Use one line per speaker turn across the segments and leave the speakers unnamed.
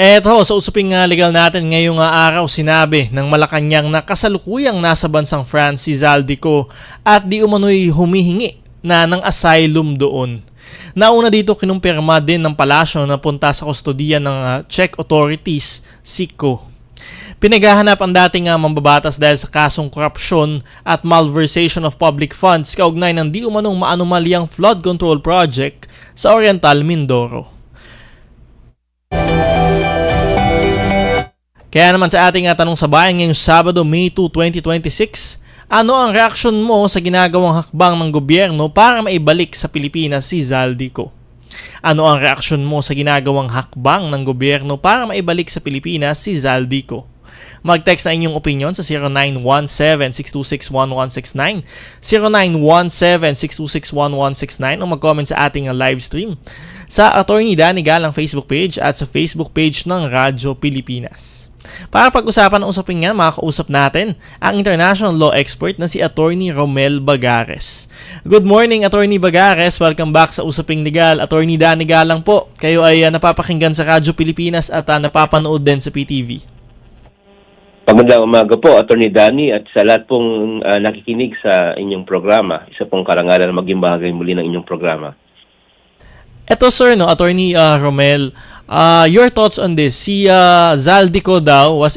Eto, sa usaping legal natin ngayong araw, sinabi ng Malacanang na kasalukuyang nasa bansang France si Zaldico at di umano'y humihingi na ng asylum doon. Nauna dito kinumpirma din ng palasyo na punta sa kustodiya ng Czech authorities, SICO. Pinaghahanap ang dating mambabatas dahil sa kasong korupsyon at malversation of public funds kaugnay ng di umanong maanumalyang flood control project sa Oriental Mindoro. Kaya naman sa ating tanong sa bayan ngayong Sabado, May 2, 2026, ano ang reaksyon mo sa ginagawang hakbang ng gobyerno para maibalik sa Pilipinas si Zaldico? Ano ang reaksyon mo sa ginagawang hakbang ng gobyerno para maibalik sa Pilipinas si Zaldico? Mag-text na inyong opinion sa 0917-626-1169, 0917-626-1169 o mag-comment sa ating live stream sa Attorney Danny Galang Facebook page at sa Facebook page ng Radyo Pilipinas. Para pag-usapan ang usapin nga, makakausap natin ang international law expert na si Attorney Romel Bagares. Good morning, Attorney Bagares. Welcome back sa Usaping Legal. Attorney Danny Galang po. Kayo ay napapakinggan sa Radyo Pilipinas at napapanood din sa PTV.
Magandang umaga po, Attorney Danny, at sa lahat pong nakikinig sa inyong programa. Isa pong karangalan na maging bahagi muli ng inyong programa.
Eto sir, Attorney Romel, your thoughts on this? Si Zaldico daw was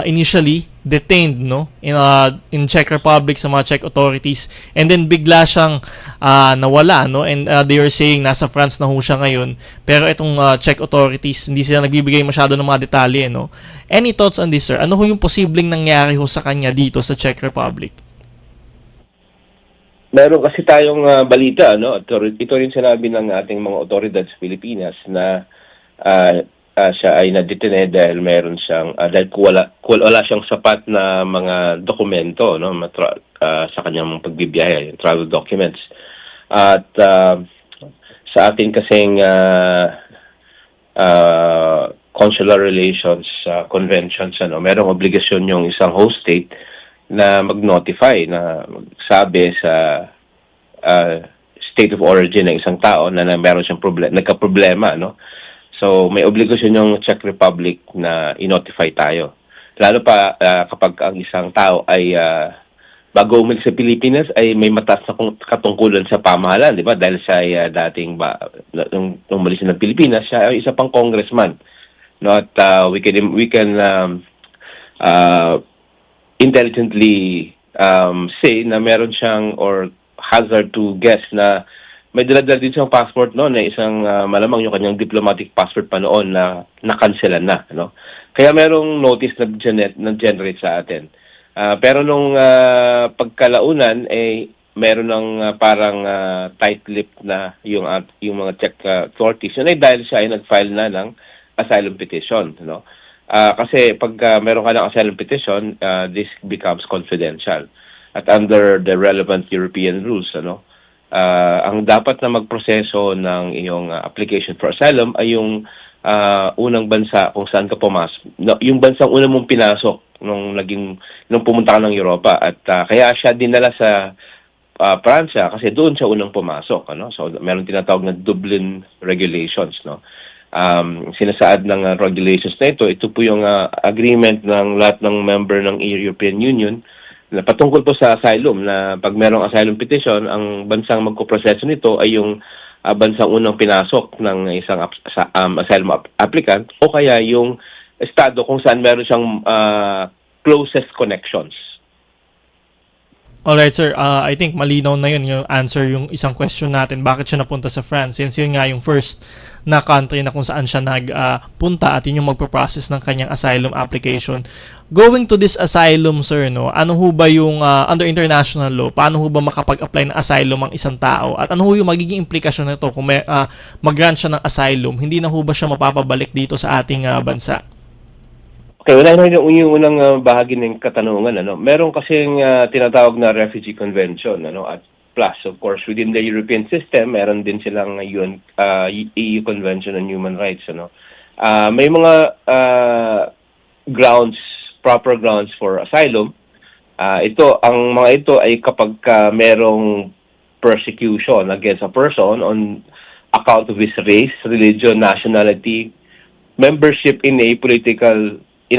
initially detained in Czech Republic sa mga Czech authorities, and then bigla siyang nawala, and they are saying nasa France na ho siya ngayon, pero itong Czech authorities hindi sila nagbibigay masyado ng mga detalye. Any thoughts on this, sir? Ano ho yung posibleng nangyari ho sa kanya dito sa Czech Republic?
Meron kasi tayong balita, ito rin sinabi ng ating mga otoridad sa Pilipinas na siya ay na-detain dahil meron siyang dahil wala siyang sapat na mga dokumento, sa kanyang pagbibiyahe, yung travel documents. At sa ating kasing consular relations conventions, merong obligasyon yung isang host state na mag-notify, na magsabi sa state of origin ng isang tao na meron siyang nagka-problema, So, may obligasyon yung Czech Republic na i-notify tayo. Lalo pa kapag ang isang tao ay bago umalis sa Pilipinas ay may mataas na katungkulan sa pamahalaan, di ba? Dahil siya ay dating nung umalis ng Pilipinas, siya ay isa pang congressman. At we can intelligently say na meron siyang or hazard to guess na may dala-dala din siyang passport na isang malamang yung kanyang diplomatic passport pa noon na nakanselan na. Kaya merong notice na generate sa atin. Pero nung pagkalaunan, meron ng parang tight-lipped na yung mga Czech authorities. Yun ay dahil siya ay nag-file na ng asylum petition. Kasi pag meron ka ng asylum petition, this becomes confidential. At under the relevant European rules, ang dapat na magproseso ng iyong application for asylum ay yung unang bansa kung saan ka pumasok. Yung bansang unang mong pinasok nung pumunta ka ng Europa. At kaya siya dinala sa Pransya kasi doon siya unang pumasok. So meron tinatawag na Dublin Regulations. Sinasaad ng regulations na ito po yung agreement ng lahat ng member ng European Union na patungkol po sa asylum, na pag merong asylum petition, ang bansang magkuproseso nito ay yung bansang unang pinasok ng isang asylum applicant o kaya yung estado kung saan meron siyang closest connections.
Alright sir, I think malinaw na yun yung answer yung isang question natin. Bakit siya napunta sa France? Since yun nga yung first na country na kung saan siya nagpunta at yun yung magpo-process ng kanyang asylum application. Going to this asylum sir, ano ho ba yung under international law? Paano ho ba makapag-apply ng asylum ang isang tao? At ano ho yung magiging implikasyon nito kung mag-grant siya ng asylum? Hindi na ho ba siya mapapabalik dito sa ating bansa?
Okay, yung unang bahagi ng katanungan, meron kasing tinatawag na Refugee Convention, at plus, of course, within the European system, meron din silang EU Convention on Human Rights, may mga proper grounds for asylum. Ang mga ito ay kapag merong persecution against a person on account of his race, religion, nationality, membership in a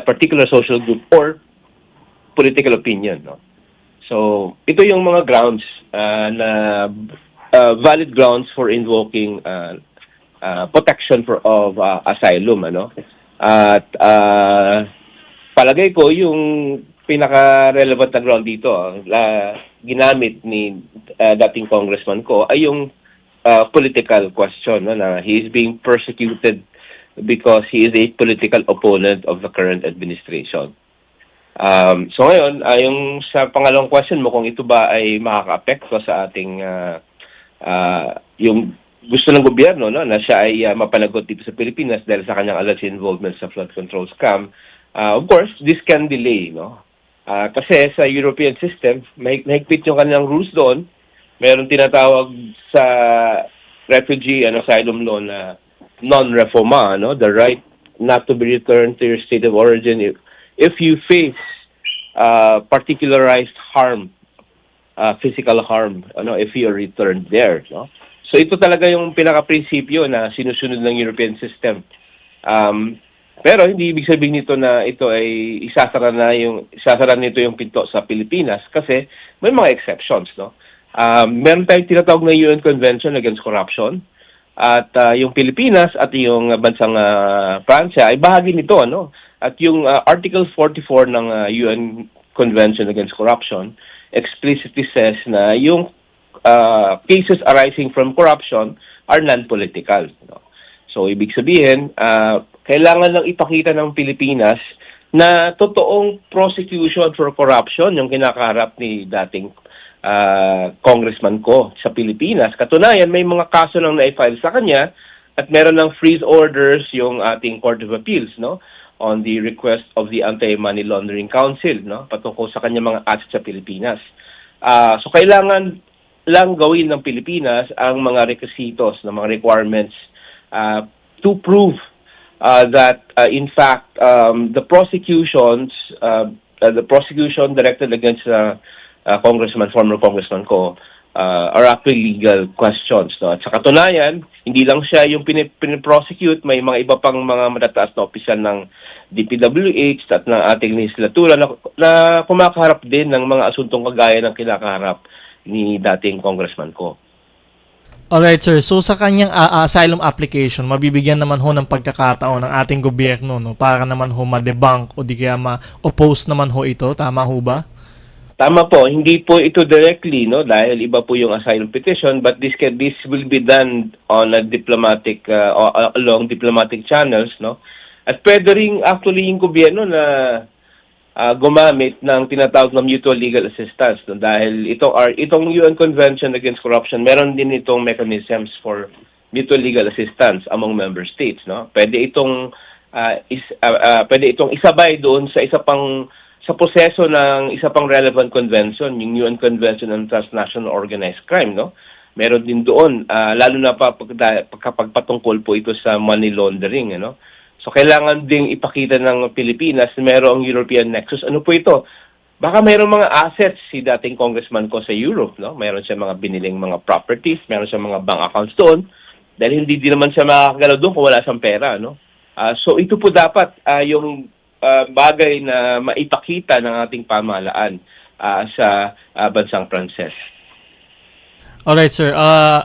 particular social group or political opinion, no? So, ito yung mga grounds na valid grounds for invoking protection of asylum, ano? At palagay ko yung pinaka-relevant na ground dito, ginamit ni dating congressman ko ay yung political question, no, na he is being persecuted because he is a political opponent of the current administration. So ngayon, yung sa pangalawang question mo, kung ito ba ay makaka-apekto sa ating yung gusto ng gobyerno, no, na siya ay mapanagot dito sa Pilipinas dahil sa kanyang alleged involvement sa flood control scam. Of course, this can delay, no? Kasi sa European system, mahigpit yung kanilang rules doon. Meron tinatawag sa refugee and asylum law na non-refoulement, no? The right not to be returned to your state of origin if you face particularized harm, physical harm, if you are returned there, no? So ito talaga yung pinaka-prinsipyo na sinusunod ng European system. Pero hindi ibig sabihin nito na ito ay isasara nito yung pinto sa Pilipinas kasi may mga exceptions, no? Meron tayong tinatawag na UN Convention Against Corruption at yung Pilipinas at yung bansang Pransya ay bahagi nito, no? At yung Article 44 ng UN Convention Against Corruption explicitly says na yung cases arising from corruption are non-political, no? So, ibig sabihin, kailangan lang ipakita ng Pilipinas na totoong prosecution for corruption yung kinakaharap ni dating congressman ko sa Pilipinas. Katunayan, may mga kaso lang na-file sa kanya at meron ng freeze orders yung ating Court of Appeals, no, on the request of the Anti-Money Laundering Council, no, patungkol sa kanyang mga assets sa Pilipinas. So, kailangan lang gawin ng Pilipinas ang mga requisitos, ng mga requirements to prove that in fact the prosecution directed against former congressman ko are actually legal questions, no? At sa katunayan, hindi lang siya yung piniprosecute, may mga iba pang mga matataas na opisyal ng DPWH at ng ating legislatura na kumakaharap din ng mga asuntong kagaya ng kinakaharap ni dating congressman ko.
Alright sir, so sa kanyang asylum application, mabibigyan naman ho ng pagkakataon ng ating gobyerno, no, para naman ho ma-debunk o di kaya ma-oppose naman ho ito, tama ho ba?
Tama po, hindi po ito directly, no, dahil iba po yung asylum petition, but this will be done on a diplomatic along diplomatic channels, no. At pwede rin actually yung gobyerno na gumamit ng tinatawag na mutual legal assistance, no? Dahil itong UN Convention Against Corruption, meron din itong mechanisms for mutual legal assistance among member states, no? Pwede itong isabay doon sa proseso ng isa pang relevant convention, yung UN Convention on Transnational Organized Crime, no? Meron din doon, lalo na kapag patungkol po ito sa money laundering, no? So, kailangan ding ipakita ng Pilipinas na mayroong European nexus. Ano po ito? Baka mayroong mga assets si dating congressman ko sa Europe, no? Mayroon siya mga biniling mga properties, mayroon siya mga bank accounts doon, dahil hindi din naman siya makakagalaw doon kung wala siyang pera, no? So, ito po dapat yung bagay na maipakita ng ating pamahalaan sa bansang Pranses.
Alright sir,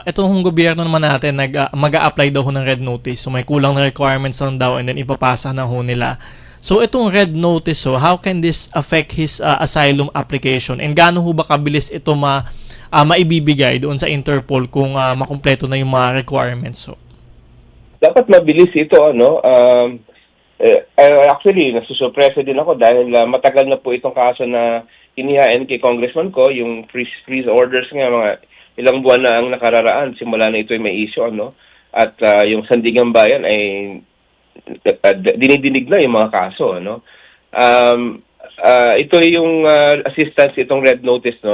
itong gobyerno naman natin mag-a-apply daw ho ng red notice. So may kulang na requirements lang daw and then ipapasa na ho nila. So itong red notice, so how can this affect his asylum application? And gaano ho ba kabilis ito maibibigay doon sa Interpol kung makumpleto na yung mga requirements? So
dapat mabilis ito, ano? Actually, nasusurpresa din ako dahil matagal na po itong kaso na inihain kay congressman ko, yung freeze orders nga, mga ilang buwan na ang nakararaan simula na ito ay may issue, ano? At yung Sandigang Bayan ay dinidinig na yung mga kaso, ano? Ito yung assistance, itong red notice, no?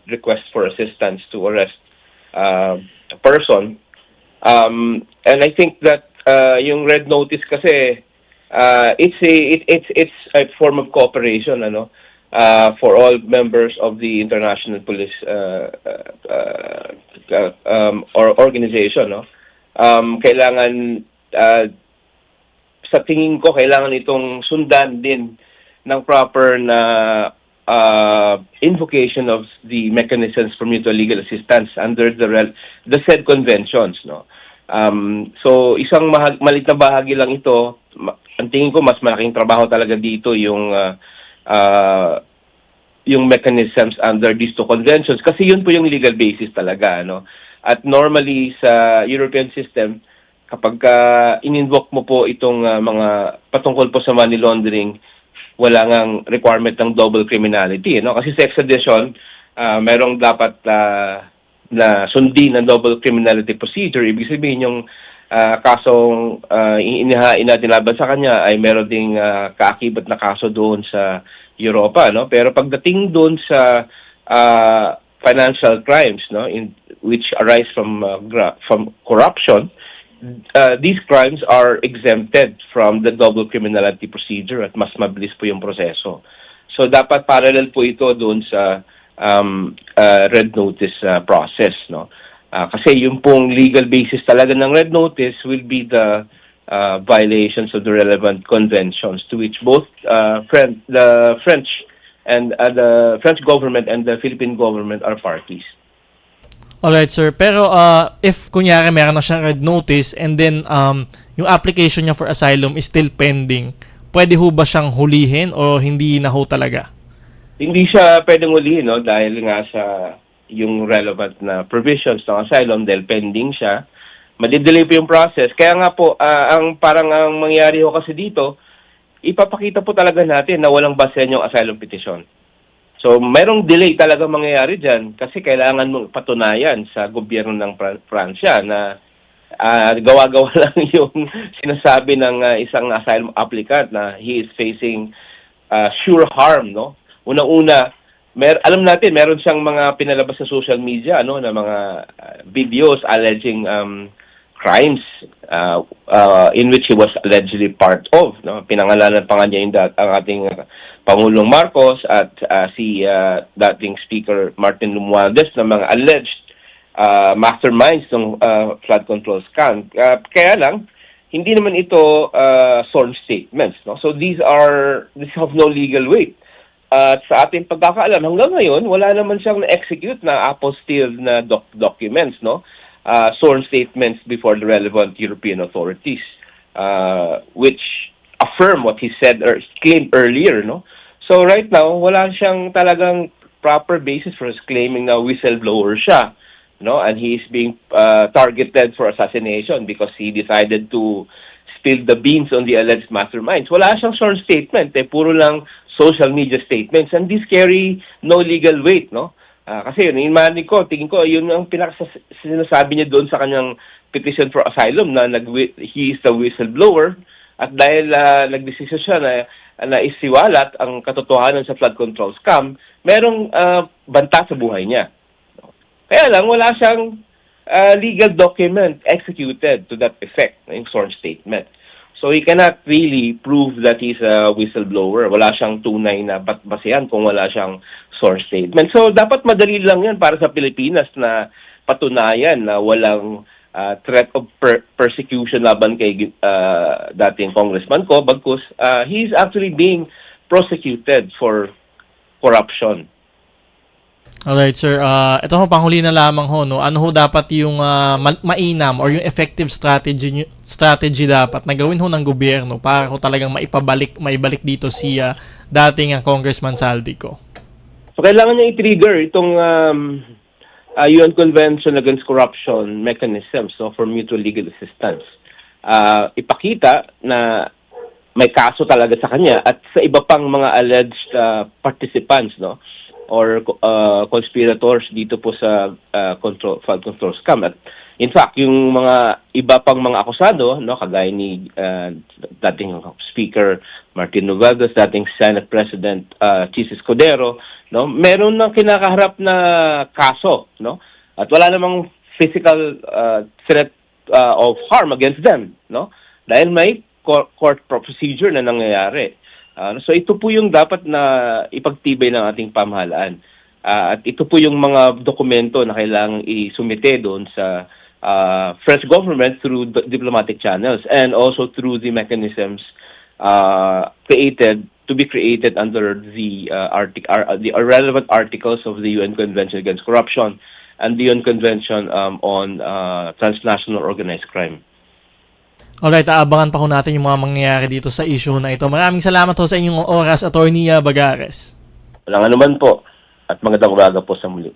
Request for assistance to arrest a person. And I think that yung red notice kasi it's a form of cooperation, ano? For all members of the international police or organization, no? Kailangan sa tingin ko kailangan itong sundan din ng proper na invocation of the mechanisms for mutual legal assistance under the said conventions, no. So isang maliit na bahagi lang ito. Ang tingin ko mas malaking trabaho talaga dito yung mechanisms under these two conventions kasi yun po yung legal basis talaga, no. At normally sa European system, kapag in-invoke mo po itong mga patungkol po sa money laundering, wala ngang requirement ng double criminality, no? Kasi sa extradition, merong dapat na sundin ng double criminality procedure. Ibig sabihin yung kasong inihain natin laban sa kanya ay meron ding kaakibat na kaso doon sa Europa, no? Pero pagdating doon sa financial crimes, no, which arise from corruption, these crimes are exempted from the double criminality procedure at mas mabilis po yung proseso. So dapat parallel po ito doon sa red notice process, no. Kasi yung pong legal basis talaga ng red notice will be the violations of the relevant conventions to which both the French and the French government and the Philippine government are parties.
Alright, sir. Pero if kunyari meron na siyang red notice and then yung application niya for asylum is still pending, pwede ho ba siyang hulihin o hindi na ho talaga?
Hindi siya pwedeng hulihin, no, dahil nga sa yung relevant na provisions ng asylum dahil pending siya. Madidelay po yung process. Kaya nga po, ang mangyayari ho kasi dito, ipapakita po talaga natin na walang basehan yung asylum petition. So, merong delay talaga mangyayari dyan kasi kailangan mong patunayan sa gobyerno ng Pransya na gawa-gawa lang yung sinasabi ng isang asylum applicant na he is facing sure harm, no? Unang-una, alam natin, meron siyang mga pinalabas sa social media, no, na mga videos alleging crimes in which he was allegedly part of, no? Pinangalanan pa nga niya ang ating Pangulong Marcos at si dating Speaker Martin Romualdez na mga alleged masterminds ng flood control scam. Kaya lang, hindi naman ito sworn statements, no? So these have no legal weight. At sa ating pagkakaalam, hanggang ngayon, wala naman siyang na-execute na apostille na documents, no? Sworn statements before the relevant European authorities, which affirm what he said or claimed earlier, no? So right now, wala siyang talagang proper basis for his claiming na whistleblower siya, no? And he is being targeted for assassination because he decided to spill the beans on the alleged masterminds. Wala siyang sworn statement, puro lang social media statements, and these carry no legal weight, no? Kasi yun, tingin ko, yun ang sinasabi niya doon sa kanyang petition for asylum na he is the whistleblower at dahil nagdesisyon siya na isiwalat ang katotohanan sa flood control scam, merong banta sa buhay niya. Kaya lang, wala siyang legal document executed to that effect, yung sworn statement. So he cannot really prove that he's a whistleblower. Wala siyang tunay na basehan kung wala siyang sworn statement. So dapat madali lang yan para sa Pilipinas na patunayan na walang threat of persecution laban kay dating Congressman Ko, bagkus he's actually being prosecuted for corruption.
Alright, sir. Ito ho, panghuli na lamang ho, no? Ano ho dapat yung mainam or yung effective strategy dapat na gawin ho ng gobyerno para ho talagang maibalik dito si dating Congressman Saldico?
So kailangan niya i-trigger itong UN Convention Against Corruption mechanisms, no, for mutual legal assistance. Ipakita na may kaso talaga sa kanya at sa iba pang mga alleged participants, no, or conspirators dito po sa flood control scam. At in fact, yung mga iba pang mga akusado, no, kagaya ni dating Speaker Martin Romualdez, dating Senate President Chis Escudero, no, meron ng kinakaharap na kaso, no, at wala namang physical threat of harm against them, no, dahil may court procedure na nangyayari. So ito po yung dapat na ipagtibay ng ating pamahalaan. At ito po yung mga dokumento na kailangang isumite doon sa French government through the diplomatic channels and also through the mechanisms to be created under the relevant articles of the UN Convention Against Corruption and the UN Convention on Transnational Organized Crime.
Alright, aabangan pa ho natin yung mga mangyayari dito sa issue na ito. Maraming salamat ho sa inyong oras, Attorney Bagares.
Walang anuman po at magandang umaga po sa muli.